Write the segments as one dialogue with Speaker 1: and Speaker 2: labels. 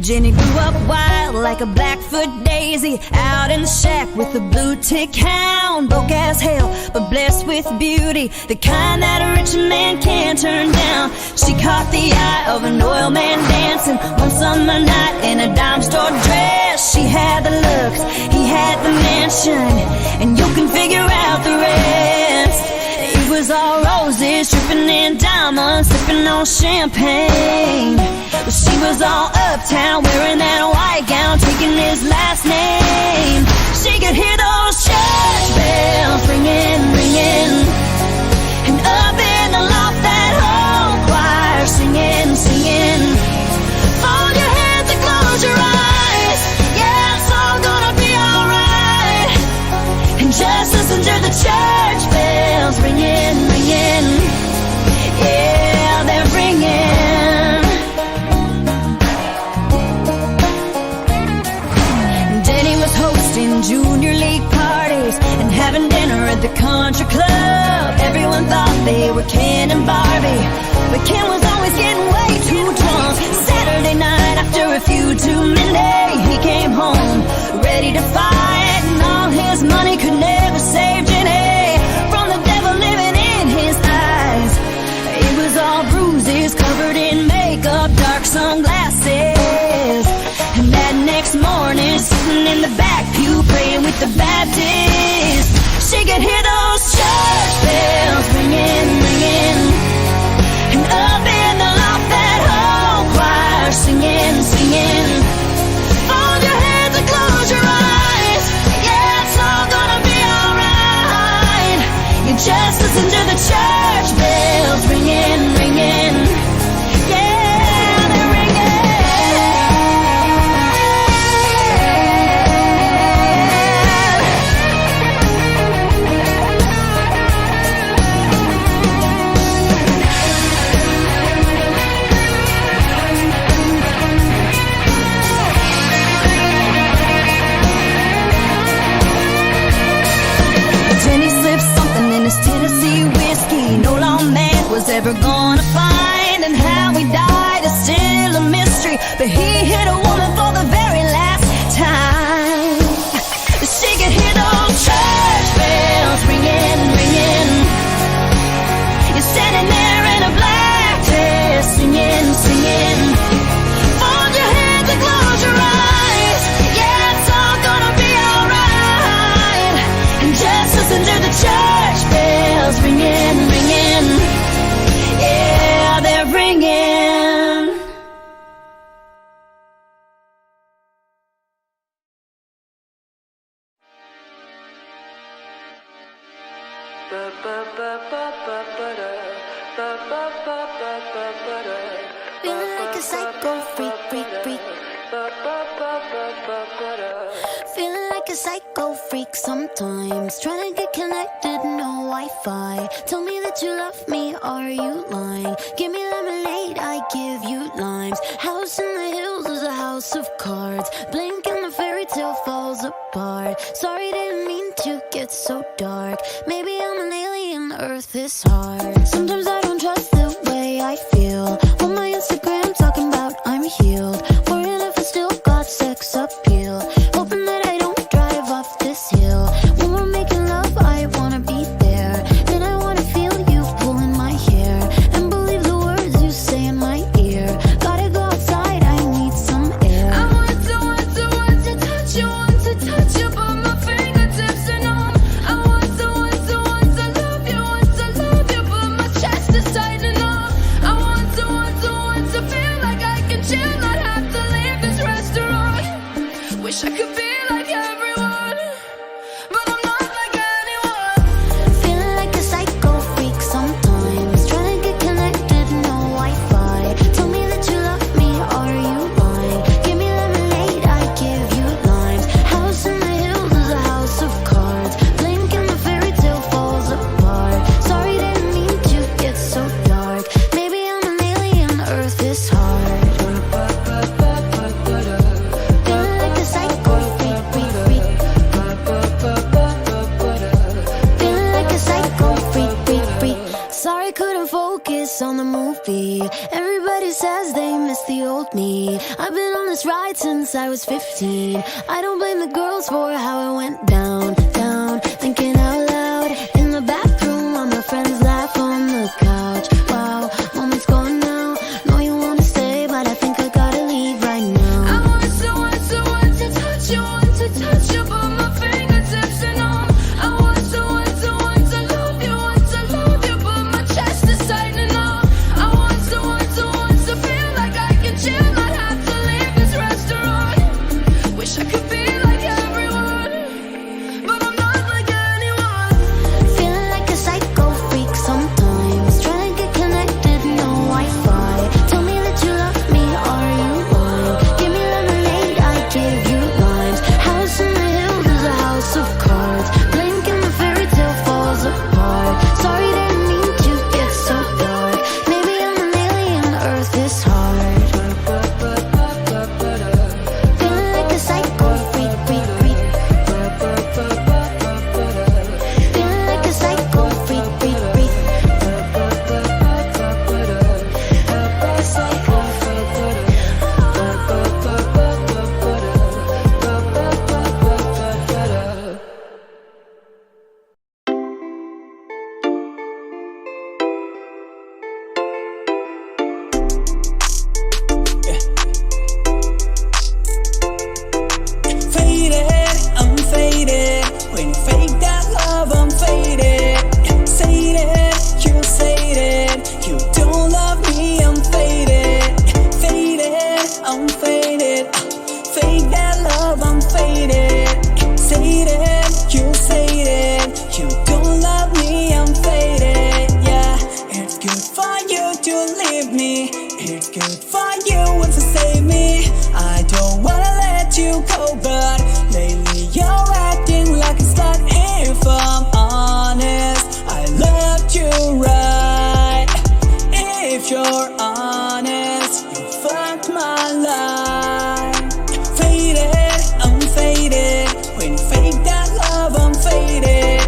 Speaker 1: Jenny grew up wild like a Blackfoot daisy, out in the shack with a blue tick hound. Broke as hell, but blessed with beauty, the kind that a rich man can't turn down. She caught the eye of an oil man dancing one summer night in a dime store dress. She had the looks, he had the mansion, and you can figure out the rest. It was all roses, dripping in diamonds, sipping on champagne. But she was all uptown, wearing that white gown, taking his last name. She could hear those church bells ringing, ringing, and up in the loft that whole choir singing, singing. Fold your hands and close your eyes, yeah, it's all gonna be alright. And just listen to the church bells ringing, ringing, yeah, they're ringing. Danny was hosting junior league parties and having dinner at the country club. Everyone thought they were Ken and Barbie, but Ken was always getting way too drunk. Saturday night after a few too many, he came home ready to fight, and all his money could never save Jenny from the devil living in his eyes. It was all bruises, covered in makeup, dark sunglasses. And that next morning, sitting in the back pew, praying with the Baptists, she could hear those church bells ringing, ringing, and up in the loft that whole choir singing, singing. Fold your hands and close your eyes, yeah, it's all gonna be alright. You just listen to the church bells ringing, ringing, yeah, they're ringing. Jenny slipped something in his Tennessee whiskey no lawman was ever gonna find, and how he died is still a mystery, but he hit a woman for the very last time. She could hear those church bells ringing, ringing. You're standing there in a black dress, singing, singing. Fold your hands and close your eyes, yeah, it's all gonna be alright. And just listen to the church bells ringing, ringing, yeah, they're ringing.
Speaker 2: Feeling like a psycho freak, freak, freak. Feeling like a psycho freak sometimes. Trying to get connected, no Wi-Fi. Tell me that you love me, are you lying? Give me lemonade, I give you limes. House in the hills is a house of cards. Blink and the fairy tale falls apart. Sorry, didn't mean to get so dark. Maybe I'm an alien, Earth is hard. Sometimes I don't trust the way I feel. On my Instagram talking about I'm healed. Worrying if I still got sex appeal. Hoping that I don't drive off this hill. When we're making love, I wanna be there. Then I wanna feel you pulling my hair, and believe the words you say in my ear. Gotta go outside, I need some air. I want to touch you, but my fingertips are numb. I want to love you, but my chest is tightening up. I want to feel like I can chill, not have to leave this restaurant. Wish I could be like everyone, but I'm not like anyone. Feeling like a psycho freak sometimes. Trying to get connected, no Wi-Fi. Tell me that you love me, are you lying? Give me lemonade, I give you limes. House in the hills is face on the movie. Everybody says they miss the old me. I've been on this ride since I was 15. I don't blame the girls for how it went down, down. Thinking out loud in the bathroom while my friends laugh on the couch. Wow, moment's gone now. Know you wanna stay, but I think I gotta leave right now.
Speaker 3: I want to touch you, but my fingertips are numb. I want to love you, but my chest is tightening up. I want to feel like I can chill, not have to leave this restaurant. Wish I could be like everyone, but I'm not like anyone.
Speaker 2: Feeling like a psycho freak sometimes. Trying to get connected, no Wi-Fi. Tell me that you love me, are you lying? Give me lemonade, I give you limes. House in the hills is a house of cards. Blink and the fairy tale falls apart. Sorry, didn't mean to get so dark. Maybe I'm an alien, Earth is hard. Feeling like a psycho freak, freak, freak. Feeling like a psycho freak, freak, freak.
Speaker 4: Faded, I'm faded. When you fake that love, I'm faded. Say it, you say it. You don't love me, I'm faded. Faded, I'm faded. Fake that love, I'm faded. Say it, you say it. You don't love me, I'm faded. Yeah, it's good for you to leave me. It's good for you to save me. I don't wanna let you go, but lately you're acting like a slut. If I'm honest, I loved you right. If you're honest, you fucked my life. Faded, I'm faded. When you fake that love, I'm faded.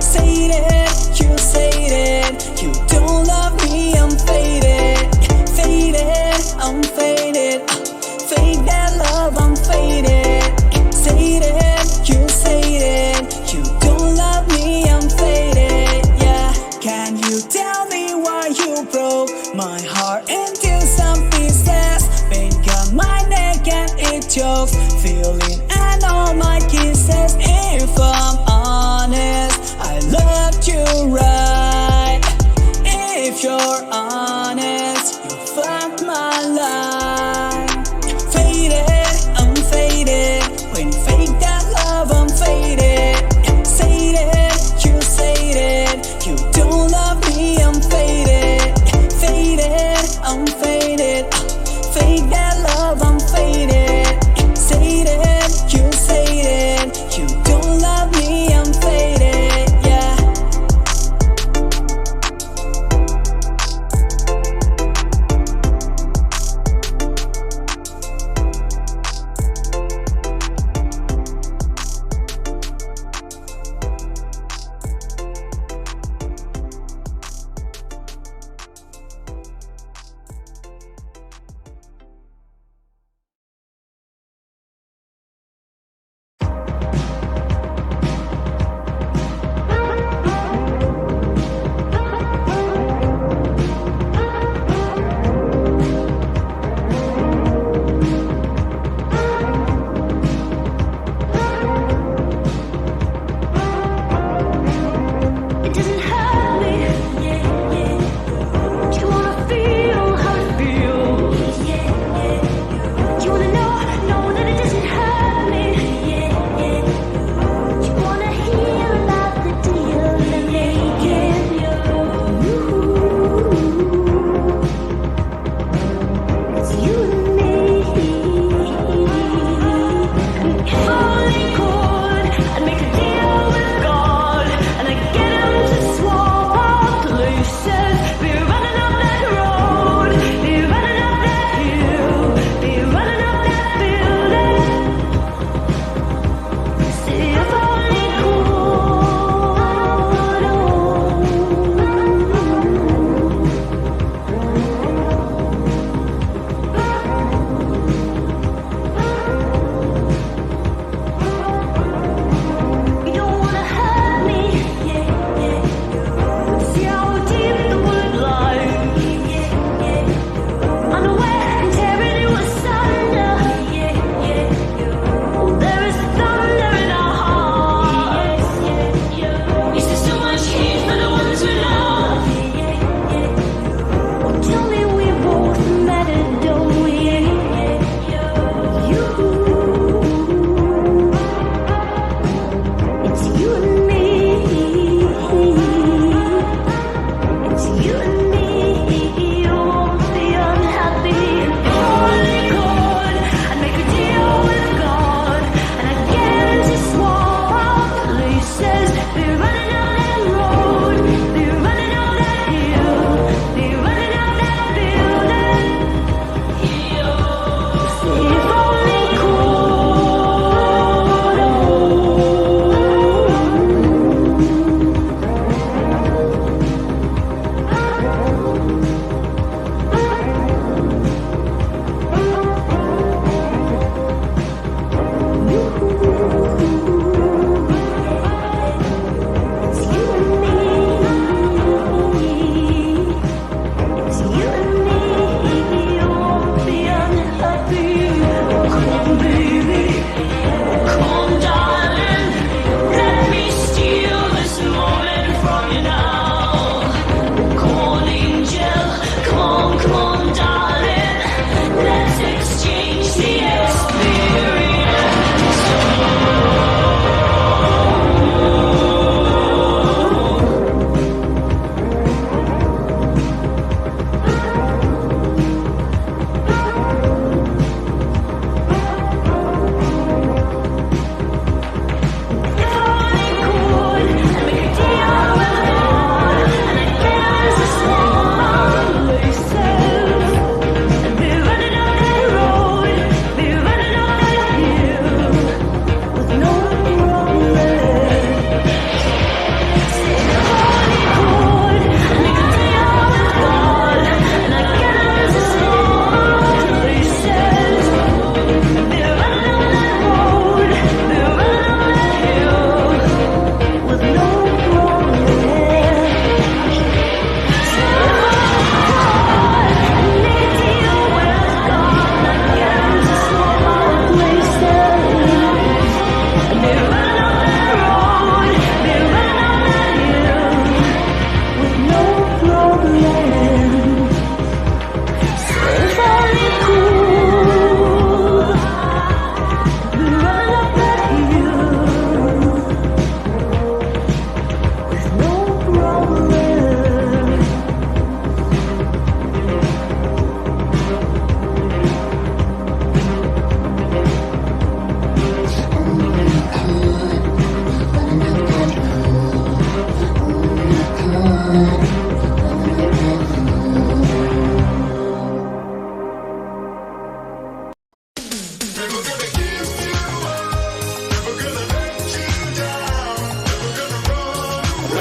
Speaker 4: Say it, you say it. You don't love me, I'm faded. Faded, I'm faded. Fake that love, I'm faded. Say it, you say it. You don't love me, I'm faded. Yeah, can you tell me why you broke my heart into some pieces? Pain got my neck and it chokes. Feeling and all my kisses. If I'm honest, I loved you right. If you're honest, you fucked my life. Faded, I'm faded. When you fake that love, I'm faded. Say it, you say it. You don't love me, I'm faded. Faded, I'm faded. Fake that love, I'm faded. Say it, you say it. You don't love me,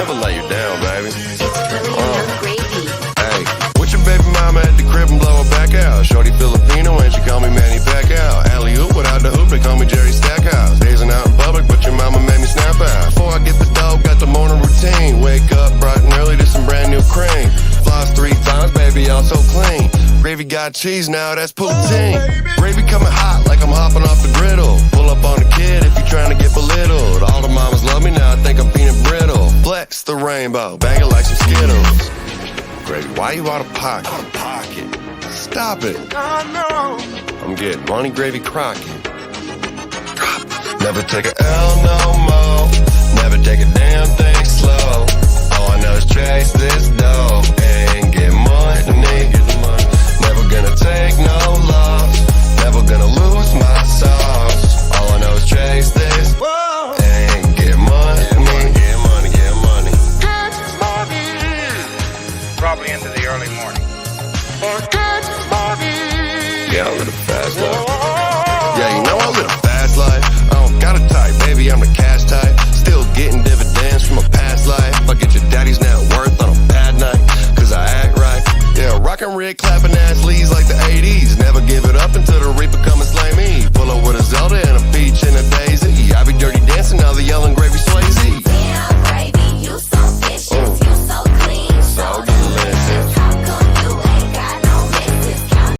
Speaker 5: never lay you down, baby.
Speaker 6: It's coming young gravy.
Speaker 5: Hey, with your baby mama at the crib and blow her back out. Shorty Filipino and she call me Manny Pacquiao. Alley-oop without the hoop, they call me Jerry Stackhouse. Dazing out in public, but your mama made me snap out. Before I get the dough, got the morning routine. Wake up bright and early to some brand new cream. Floss 3 times, baby, all so clean. Gravy got cheese now, that's poutine. Gravy coming hot like I'm hopping off the griddle. Pull up on the kid if you trying to get belittled. All the mamas love me now, I think I'm peanut brittle. Flex the rainbow, bang it like some Skittles. Gravy, why you out of pocket? Stop it. I'm getting money, Gravy Crockett. Never take a L no more. Never take a damn thing slow. All I know is chase this dough and get money. Never gonna take no loss. Never gonna lose my sauce. All I know is chase this and get money. Get money, get money.
Speaker 7: Probably into the early morning.
Speaker 5: Yeah, I live a fast life. Yeah, you know I live a fast life. I don't got a type, baby, I'm the cash type. Still getting dividends from a past life. I get your daddy's net worth on a bad night, cause I act right. Yeah, rockin' rig, clapping ass leads like the 80s. Never give it up until the reaper come and slay me. Pull